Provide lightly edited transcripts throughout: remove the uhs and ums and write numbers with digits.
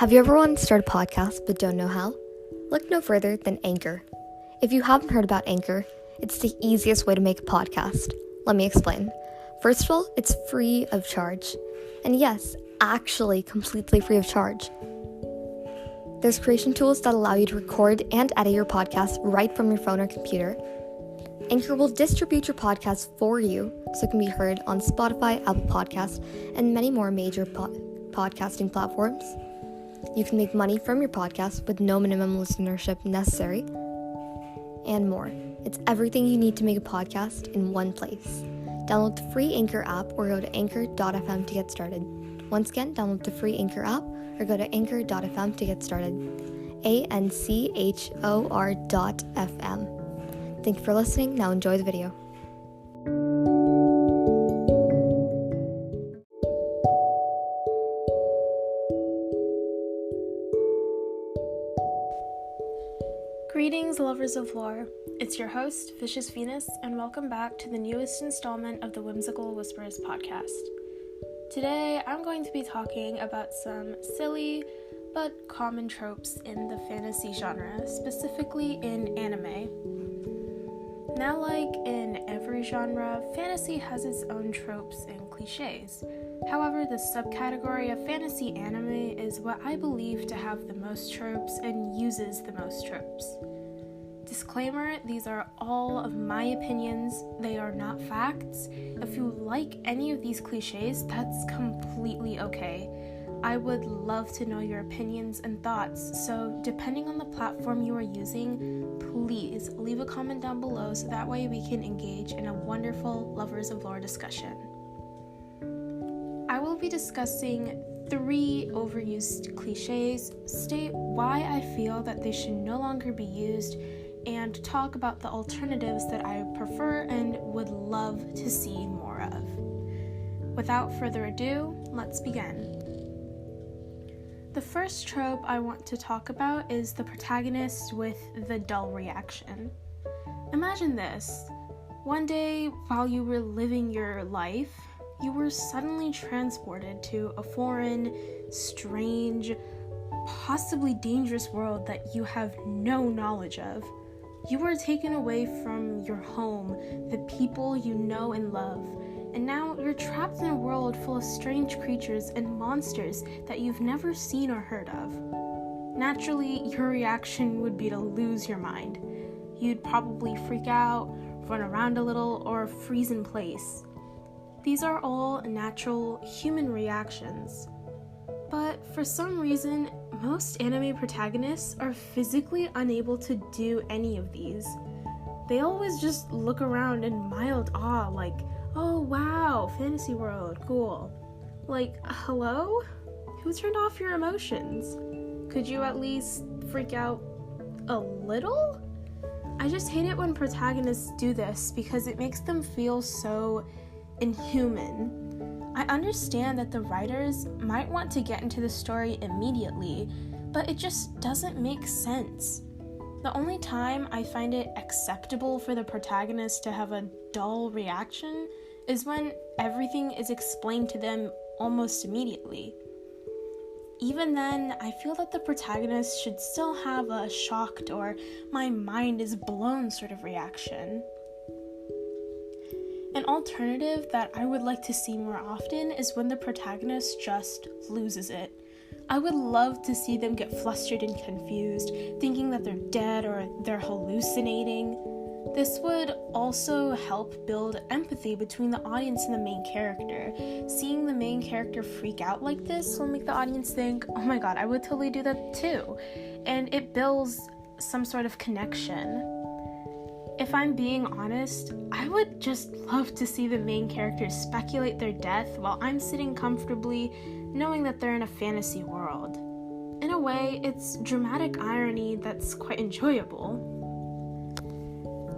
Have you ever wanted to start a podcast but don't know how? Look no further than Anchor. If you haven't heard about Anchor, it's the easiest way to make a podcast. Let me explain. First of all, it's free of charge. And yes, actually completely free of charge. There's creation tools that allow you to record and edit your podcast right from your phone or computer. Anchor will distribute your podcast for you so it can be heard on Spotify, Apple Podcasts, and many more major podcasting platforms. You can make money from your podcast with no minimum listenership necessary, and more. It's everything you need to make a podcast in one place. Download the free Anchor app or go to anchor.fm to get started. Once again, download the free Anchor app or go to anchor.fm to get started. ANCHOR.FM. Thank you for listening. Now enjoy the video. Greetings, lovers of lore. It's your host, Vicious Venus, and welcome back to the newest installment of the Whimsical Whispers podcast. Today, I'm going to be talking about some silly but common tropes in the fantasy genre, specifically in anime. Now, like in every genre, fantasy has its own tropes and cliches. However, the subcategory of fantasy anime is what I believe to have the most tropes and uses the most tropes. Disclaimer, these are all of my opinions, they are not facts. If you like any of these cliches, that's completely okay. I would love to know your opinions and thoughts, so depending on the platform you are using, please leave a comment down below so that way we can engage in a wonderful Lovers of Lore discussion. I will be discussing 3 overused cliches, state why I feel that they should no longer be used, and talk about the alternatives that I prefer and would love to see more of. Without further ado, let's begin. The first trope I want to talk about is the protagonist with the dull reaction. Imagine this. One day, while you were living your life, you were suddenly transported to a foreign, strange, possibly dangerous world that you have no knowledge of. You were taken away from your home, the people you know and love, and now you're trapped in a world full of strange creatures and monsters that you've never seen or heard of. Naturally, your reaction would be to lose your mind. You'd probably freak out, run around a little, or freeze in place. These are all natural human reactions. But for some reason, most anime protagonists are physically unable to do any of these. They always just look around in mild awe like, oh wow, fantasy world, cool. Like, hello? Who turned off your emotions? Could you at least freak out a little? I just hate it when protagonists do this because it makes them feel so inhuman. I understand that the writers might want to get into the story immediately, but it just doesn't make sense. The only time I find it acceptable for the protagonist to have a dull reaction is when everything is explained to them almost immediately. Even then, I feel that the protagonist should still have a shocked or my mind is blown sort of reaction. An alternative that I would like to see more often is when the protagonist just loses it. I would love to see them get flustered and confused, thinking that they're dead or they're hallucinating. This would also help build empathy between the audience and the main character. Seeing the main character freak out like this will make the audience think, oh my god, I would totally do that too. And it builds some sort of connection. If I'm being honest, I would just love to see the main characters speculate their death while I'm sitting comfortably knowing that they're in a fantasy world. In a way, it's dramatic irony that's quite enjoyable.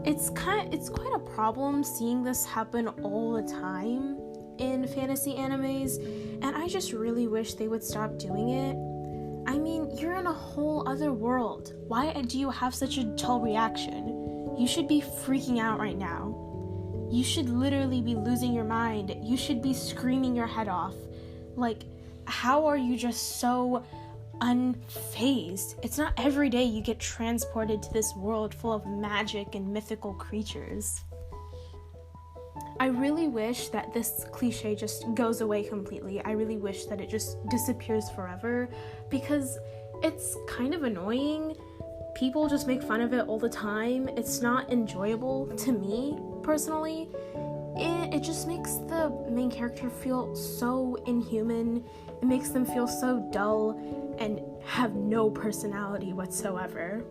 It's quite a problem seeing this happen all the time in fantasy animes, and I just really wish they would stop doing it. I mean, you're in a whole other world. Why do you have such a dull reaction? You should be freaking out right now. You should literally be losing your mind. You should be screaming your head off. Like, how are you just so unfazed. It's not every day you get transported to this world full of magic and mythical creatures. I really wish that this cliche just goes away completely. I really wish that it just disappears forever, because it's kind of annoying. People just make fun of it all the time. It's not enjoyable to me, personally. It just makes the main character feel so inhuman. It makes them feel so dull and have no personality whatsoever.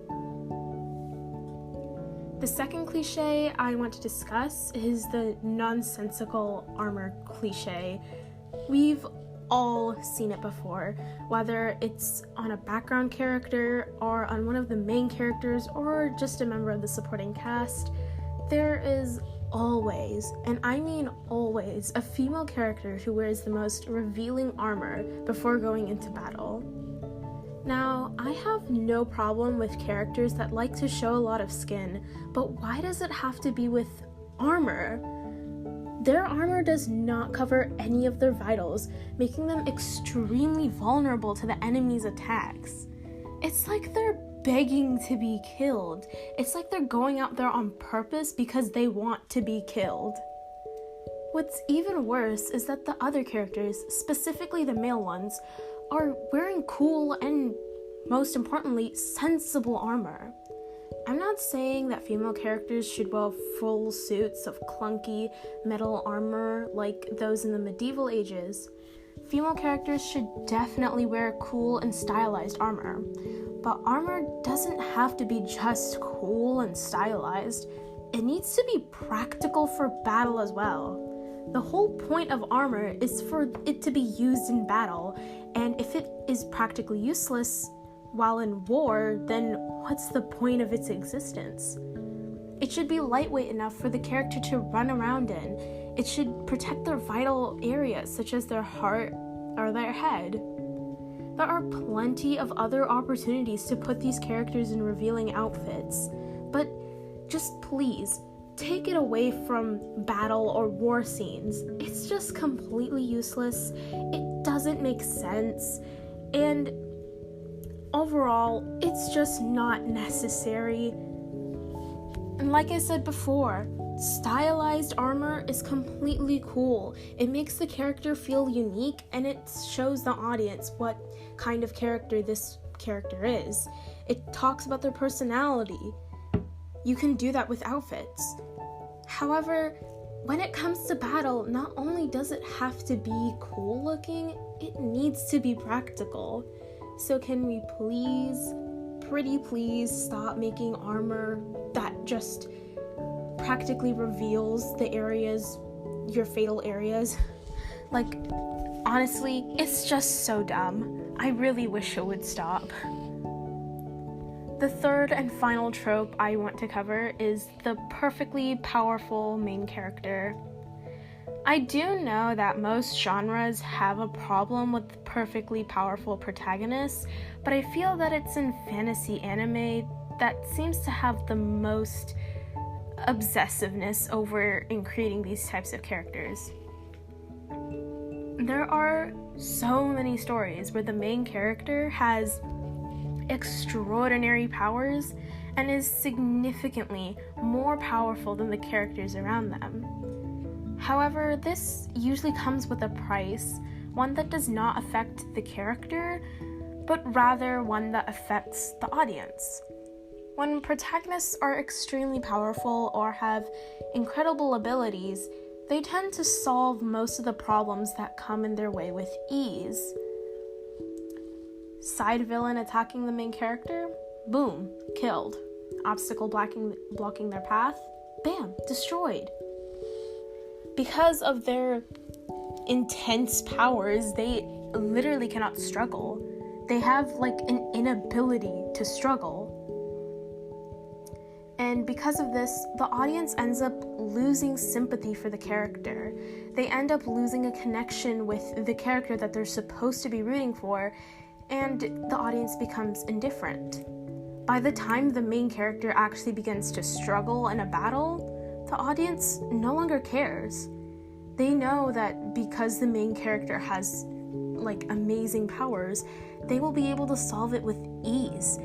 The second cliche I want to discuss is the nonsensical armor cliche. We've all seen it before, whether it's on a background character or on one of the main characters or just a member of the supporting cast. There is always, and I mean always, a female character who wears the most revealing armor before going into battle. Now, I have no problem with characters that like to show a lot of skin, but why does it have to be with armor? Their armor does not cover any of their vitals, making them extremely vulnerable to the enemy's attacks. It's like they're begging to be killed. It's like they're going out there on purpose because they want to be killed. What's even worse is that the other characters, specifically the male ones, are wearing cool and, most importantly, sensible armor. I'm not saying that female characters should wear full suits of clunky metal armor like those in the medieval ages. Female characters should definitely wear cool and stylized armor, but armor doesn't have to be just cool and stylized. It needs to be practical for battle as well. The whole point of armor is for it to be used in battle, and if it is practically useless while in war, then what's the point of its existence? It should be lightweight enough for the character to run around in. It should protect their vital areas, such as their heart or their head. There are plenty of other opportunities to put these characters in revealing outfits, but just please, take it away from battle or war scenes. It's just completely useless. It doesn't make sense, and overall, it's just not necessary. And like I said before, stylized armor is completely cool. It makes the character feel unique, and it shows the audience what kind of character this character is. It talks about their personality. You can do that with outfits. However, when it comes to battle, not only does it have to be cool looking, it needs to be practical. So can we please, pretty please, stop making armor that just practically reveals the areas, your fatal areas? Like, honestly, it's just so dumb. I really wish it would stop. The third and final trope I want to cover is the perfectly powerful main character. I do know that most genres have a problem with perfectly powerful protagonists, but I feel that it's in fantasy anime that seems to have the most obsessiveness over in creating these types of characters. There are so many stories where the main character has extraordinary powers and is significantly more powerful than the characters around them. However, this usually comes with a price, one that does not affect the character, but rather one that affects the audience. When protagonists are extremely powerful or have incredible abilities, they tend to solve most of the problems that come in their way with ease. Side villain attacking the main character? Boom, killed. Obstacle blocking their path? Bam, destroyed. Because of their intense powers, they literally cannot struggle. They have like an inability to struggle. And because of this, the audience ends up losing sympathy for the character. They end up losing a connection with the character that they're supposed to be rooting for, and the audience becomes indifferent. By the time the main character actually begins to struggle in a battle, the audience no longer cares. They know that because the main character has like amazing powers, they will be able to solve it with ease.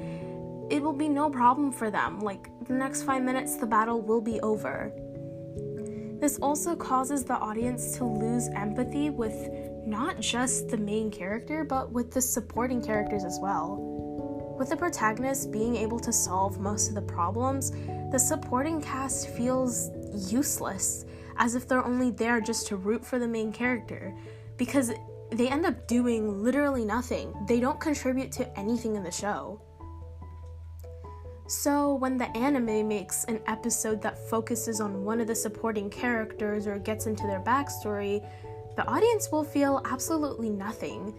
It will be no problem for them. Like, the next 5 minutes, the battle will be over. This also causes the audience to lose empathy with not just the main character, but with the supporting characters as well. With the protagonist being able to solve most of the problems, the supporting cast feels useless, as if they're only there just to root for the main character, because they end up doing literally nothing. They don't contribute to anything in the show. So when the anime makes an episode that focuses on one of the supporting characters or gets into their backstory, the audience will feel absolutely nothing.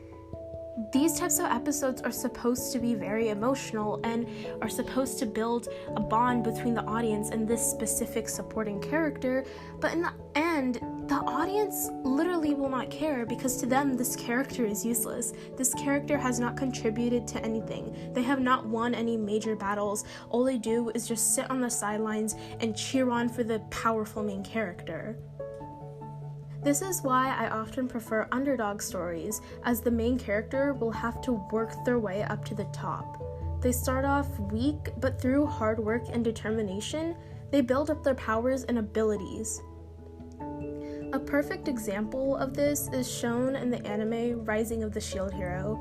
These types of episodes are supposed to be very emotional and are supposed to build a bond between the audience and this specific supporting character, but in the end, the audience literally will not care, because to them, this character is useless. This character has not contributed to anything. They have not won any major battles. All they do is just sit on the sidelines and cheer on for the powerful main character. This is why I often prefer underdog stories, as the main character will have to work their way up to the top. They start off weak, but through hard work and determination, they build up their powers and abilities. A perfect example of this is shown in the anime Rising of the Shield Hero.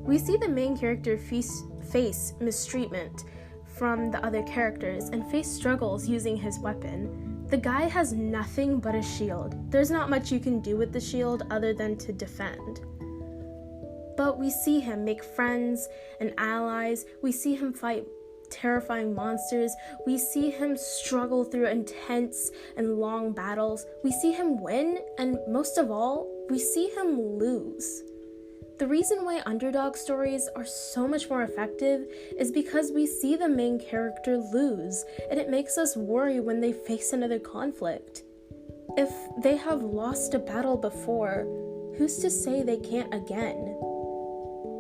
We see the main character face mistreatment from the other characters and face struggles using his weapon. The guy has nothing but a shield. There's not much you can do with the shield other than to defend. But we see him make friends and allies. We see him fight terrifying monsters. We see him struggle through intense and long battles. We see him win, and most of all, we see him lose. The reason why underdog stories are so much more effective is because we see the main character lose, and it makes us worry when they face another conflict. If they have lost a battle before, who's to say they can't again?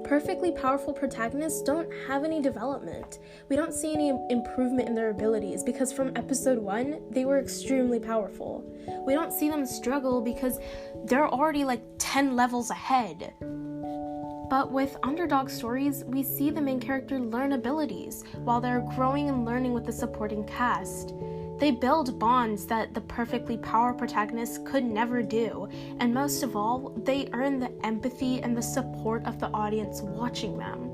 Perfectly powerful protagonists don't have any development. We don't see any improvement in their abilities, because from episode 1, they were extremely powerful. We don't see them struggle because they're already like 10 levels ahead. But with underdog stories, we see the main character learn abilities while they're growing and learning with the supporting cast. They build bonds that the perfectly powerful protagonist could never do, and most of all, they earn the empathy and the support of the audience watching them.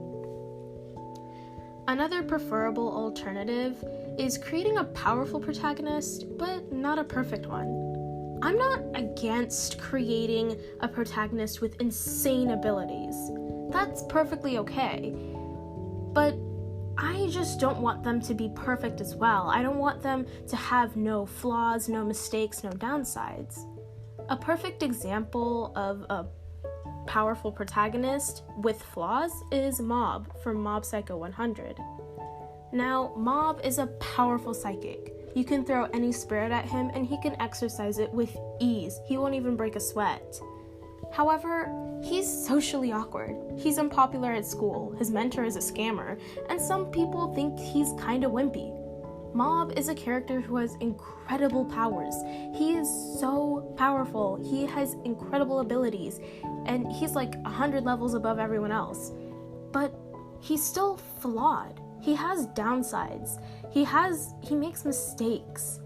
Another preferable alternative is creating a powerful protagonist, but not a perfect one. I'm not against creating a protagonist with insane abilities. That's perfectly okay. But I just don't want them to be perfect as well. I don't want them to have no flaws, no mistakes, no downsides. A perfect example of a powerful protagonist with flaws is Mob from Mob Psycho 100. Now, Mob is a powerful psychic. You can throw any spirit at him and he can exercise it with ease. He won't even break a sweat. However, he's socially awkward. He's unpopular at school, his mentor is a scammer, and some people think he's kinda wimpy. Mob is a character who has incredible powers. He is so powerful. He has incredible abilities, and he's like 100 levels above everyone else. But he's still flawed. He has downsides. He makes mistakes.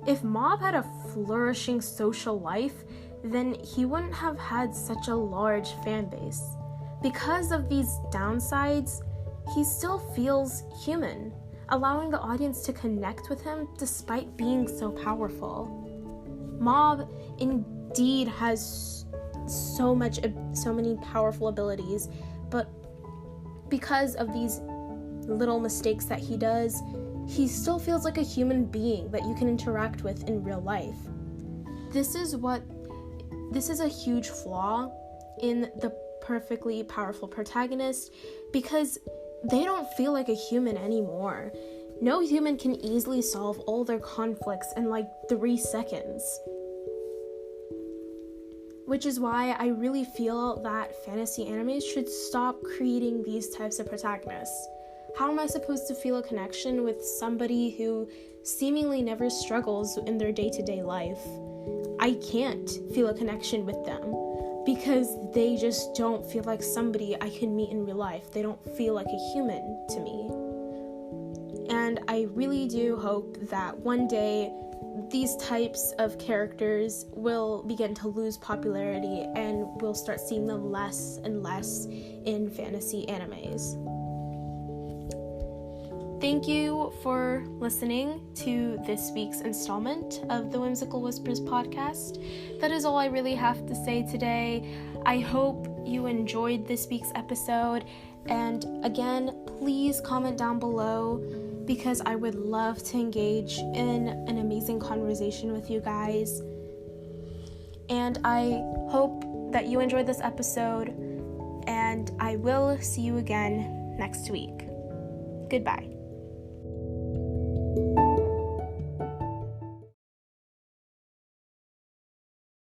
If Mob had a flourishing social life, then he wouldn't have had such a large fan base. Because of these downsides, he still feels human, allowing the audience to connect with him despite being so powerful. Mob indeed has so many powerful abilities, but because of these little mistakes that he does, he still feels like a human being that you can interact with in real life. This is a huge flaw in the perfectly powerful protagonist, because they don't feel like a human anymore. No human can easily solve all their conflicts in like 3 seconds. Which is why I really feel that fantasy animes should stop creating these types of protagonists. How am I supposed to feel a connection with somebody who seemingly never struggles in their day-to-day life? I can't feel a connection with them. because they just don't feel like somebody I can meet in real life. They don't feel like a human to me. And I really do hope that one day these types of characters will begin to lose popularity and we'll start seeing them less and less in fantasy animes. Thank you for listening to this week's installment of the Whimsical Whispers podcast. That is all I really have to say today. I hope you enjoyed this week's episode. And again, please comment down below because I would love to engage in an amazing conversation with you guys. And I hope that you enjoyed this episode, and I will see you again next week. Goodbye.